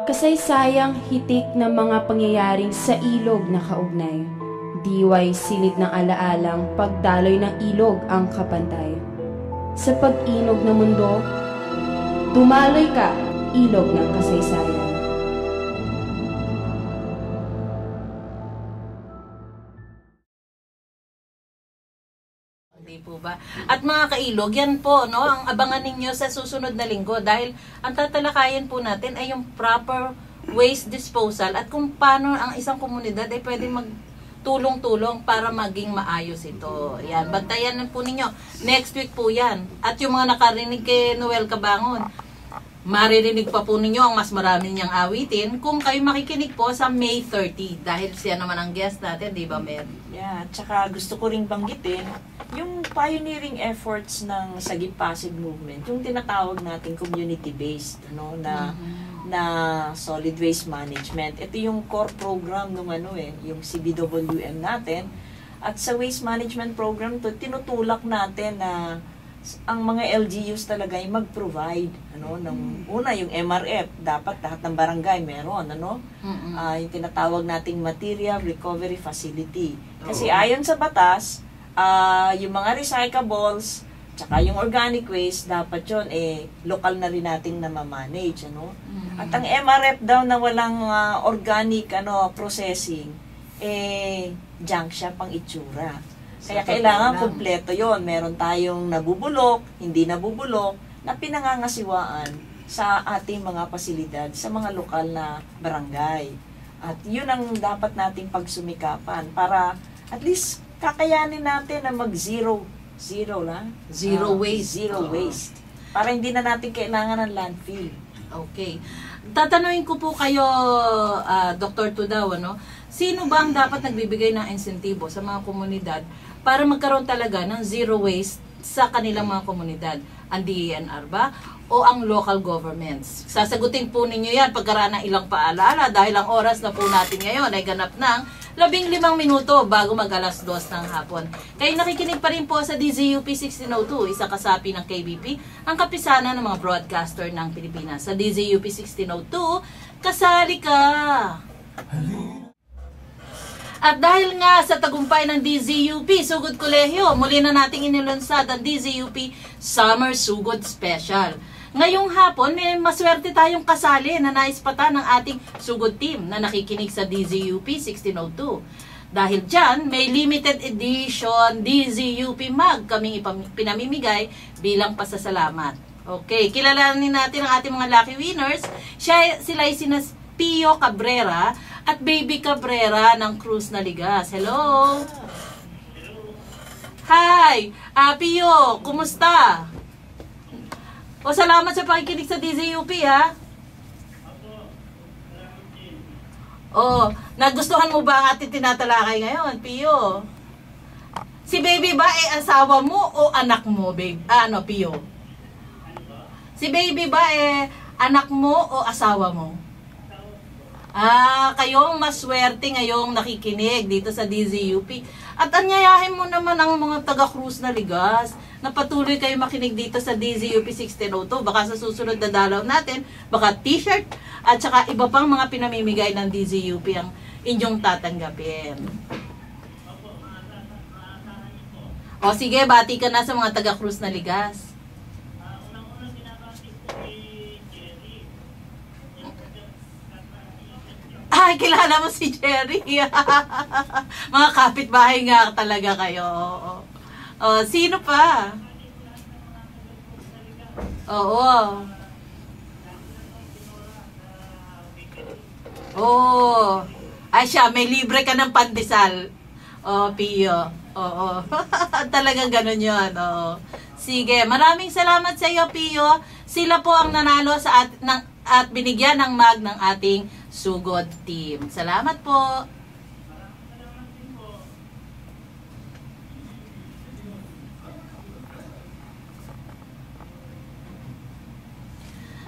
Kasaysayang hitik ng mga pangyayaring sa ilog na kaugnay. Diway silid ng alaalang pagdaloy ng ilog ang kapantay. Sa pag-inog ng mundo, dumaloy ka, ilog ng kasaysayan. Hindi po ba? At mga kailog, yan po, no, ang abangan ninyo sa susunod na linggo dahil ang tatalakayin po natin ay yung proper waste disposal at kung paano ang isang komunidad ay pwede magtulong-tulong para maging maayos ito. Yan, bantayan po ninyo. Next week po yan. At yung mga nakarinig kay Noel Cabangon, maririnig pa po ninyo ang mas marami niyang awitin kung kayo makikinig po sa May 30 dahil siya naman ang guest natin, di ba, Mer? Yeah, tsaka gusto ko ring banggitin yung pioneering efforts ng Sagip Pasig Movement, yung tinatawag nating community-based, ano, na solid waste management. Ito yung core program ng yung CBWM natin. At sa waste management program to, tinutulak natin na ang mga LGUs talaga ay mag-provide ng una yung MRF, dapat lahat ng barangay meron, yung tinatawag nating material recovery facility. Kasi ayon sa batas, yung mga recyclables tsaka yung organic waste, dapat yun lokal na rin nating na-manage, At ang MRF daw na walang organic processing, junk siya pang itsura. Kaya kailangan kumpleto yon. Meron tayong nabubulok, hindi nabubulok, na pinangangasiwaan sa ating mga pasilidad, sa mga lokal na barangay. At yun ang dapat nating pagsumikapan para at least kakayanin natin na mag-zero waste. Para hindi na natin kailangan ng landfill. Okay. Tatanungin ko po kayo, Dr. Tudaw, sino ba ang dapat nagbibigay ng insentibo sa mga komunidad para magkaroon talaga ng zero waste sa kanilang mga komunidad? Ang DENR ba? O ang local governments? Sasagutin po ninyo yan pagkaraan ng ilang paalaala dahil ang oras na po natin ngayon ay ganap ng 15 minuto bago mag-2 ng hapon. Kayo nakikinig pa rin po sa DZUP 1602, isang kasapi ng KBP, ang kapisanan ng mga broadcaster ng Pilipinas. Sa DZUP 1602, kasali ka! At dahil nga sa tagumpay ng DZUP Sugod Kolehiyo, muli na nating inilunsad ang DZUP Summer Sugod Special. Ngayong hapon, may maswerte tayong kasali na naispata ng ating sugod team na nakikinig sa DZUP 1602. Dahil dyan, may limited edition DZUP mug kaming pinamimigay bilang pasasalamat. Okay, kilalanin natin ang ating mga lucky winners. Sila ay sinas Pio Cabrera at Baby Cabrera ng Cruz na Ligas. Hello! Hi! Pio, kumusta? O, salamat sa pakikinig sa DZUP, ha? O, nagustuhan mo ba ang ating tinatalakay ngayon, Pio? Si Baby ba asawa mo o anak mo, babe? Pio? Si Baby ba anak mo o asawa mo? Kayong maswerte ngayong nakikinig dito sa DZUP. At anyayahin mo naman ang mga taga-Cruz na Ligas na patuloy kayo makinig dito sa DZUP 1602. Baka sa susunod na dalaw natin, baka t-shirt at saka iba pang mga pinamimigay ng DZUP ang inyong tatanggapin. O sige, bati ka na sa mga taga-Cruz na Ligas. Ay, kilala mo si Jerry. Mga kapitbahay nga talaga kayo. Sino pa? Oo. Ay siya, may libre ka ng pandesal. Pio. Talagang ganun yun. Sige, maraming salamat sa iyo, Pio. Sila po ang nanalo at binigyan ng mug ng ating sugod team. Salamat po.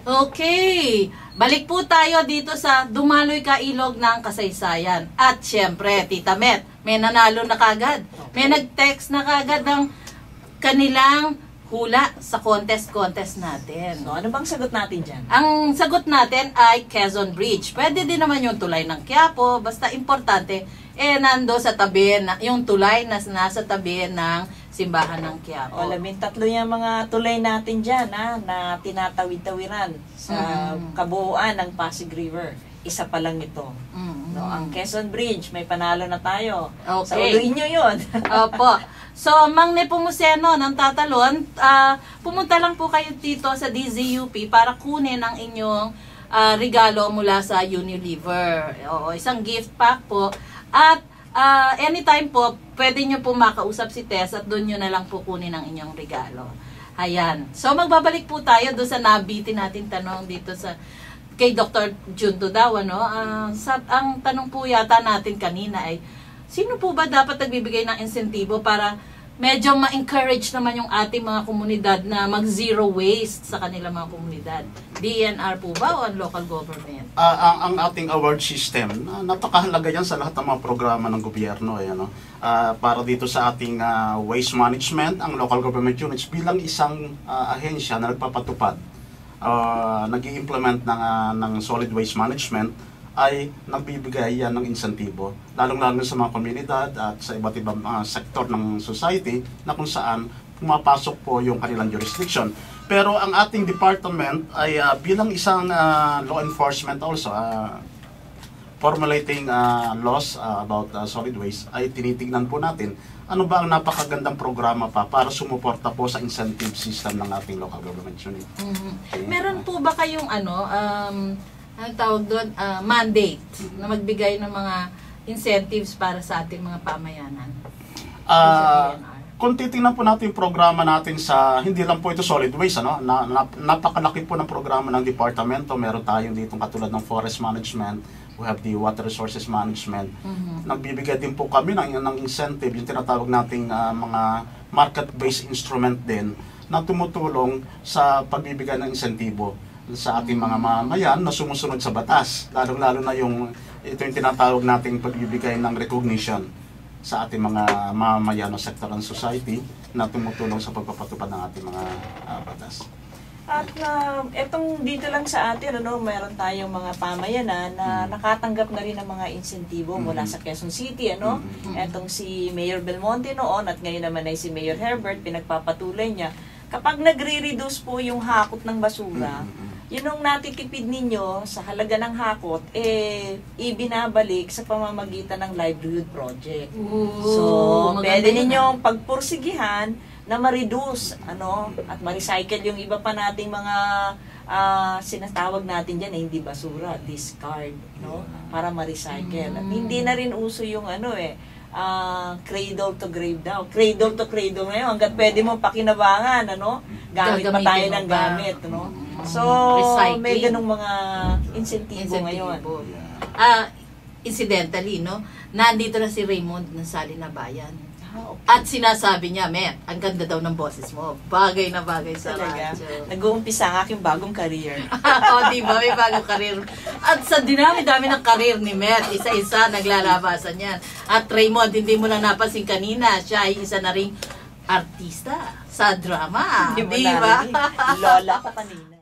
Okay. Balik po tayo dito sa Dumaloy Ka Ilog ng Kasaysayan. At syempre, Tita Met, may nanalo na kagad. May nag-text na kagad ng kanilang hula sa contest natin. So, ano bang sagot natin dyan? Ang sagot natin ay Quezon Bridge. Pwede din naman yung tulay ng Quiapo. Basta importante, nando sa tabi, yung tulay na nasa tabi ng simbahan ng Quiapo. O, 13 yung mga tulay natin dyan, na tinatawid-tawiran sa kabuuan ng Pasig River. Isa pa lang ito. No, ang Quezon Bridge, may panalo na tayo. Okay. Sa uluin nyo yun. Opo. So, Mang Nepomuceno ng Tatalon, pumunta lang po kayo dito sa DZUP para kunin ang inyong regalo mula sa Unilever. O, isang gift pack po. At anytime po, pwede nyo po makausap si Tess at doon nyo na lang po kunin ang inyong regalo. Ayan. So, magbabalik po tayo doon sa nabitin natin tanong dito sa kay Dr. Junto daw, ano? Ang tanong po yata natin kanina ay, sino po ba dapat nagbibigay ng insentibo para medyo ma-encourage naman yung ating mga komunidad na mag-zero waste sa kanilang mga komunidad? DNR po ba o ang local government? Ang ating award system, napakahalaga yan sa lahat ng mga programa ng gobyerno. Para dito sa ating waste management, ang local government units bilang isang ahensya na nagpapatupad, nag-i-implement ng solid waste management, ay nagbibigay yan ng insentibo, lalong-lalo sa mga komunidad at sa iba't ibang sektor ng society na kung saan pumapasok po yung kanilang jurisdiction. Pero ang ating department ay bilang isang law enforcement also, formulating laws about solid waste, ay tinitignan po natin ano ba ang napakagandang programa pa para sumuporta po sa incentive system ng ating local government unit. Okay. Meron po ba kayong ang tawag doon, mandate na magbigay ng mga incentives para sa ating mga pamayanan? Kung titingnan po natin yung programa natin sa, hindi lang po ito solid waste, napakalaki po ng programa ng departamento. Meron tayong dito katulad ng forest management, we have the water resources management. Nagbibigay din po kami ng incentive, yung tinatawag nating mga market-based instrument din na tumutulong sa pagbibigay ng insentibo sa ating mga mamamayan na sumusunod sa batas. Lalong-lalo na ito yung tinatawag nating pagbibigay ng recognition sa ating mga mamamayan o sector ng society na tumutulong sa pagpapatupad ng ating mga batas. At etong dito lang sa atin, meron tayong mga pamayanan na nakatanggap na rin ng mga insentibo mula sa Quezon City. Etong si Mayor Belmonte noon at ngayon naman ay si Mayor Herbert, pinagpapatuloy niya. Kapag nagre-reduce po yung hakot ng basura, yun ang natitipid ninyo sa halaga ng hakot, ibinabalik sa pamamagitan ng livelihood project. So, pwede ninyong pagpursigihan na ma-reduce, at ma-recycle yung iba pa nating mga sinatawag natin dyan, hindi basura, discard, para ma-recycle. At hindi na rin uso yung cradle to grave daw. Cradle to cradle ngayon, hanggat pwede mo pakinabangan, gamit pa tayo ng gamit, So, recycling. May ganung mga insentibo ngayon. Incidentally, nandito na si Raymond ng Salina Bayan. Okay. At sinasabi niya, Met, ang ganda daw ng boses mo. Bagay na bagay sa radyo. Nag-uumpisa ang aking bagong career. Diba? May bagong career. At sa dinami-dami ng career ni Met, isa-isa naglalabasan yan. At Raymond, hindi mo lang napansin kanina, siya ay isa na ring artista sa drama. Diba? Lola ko kanina.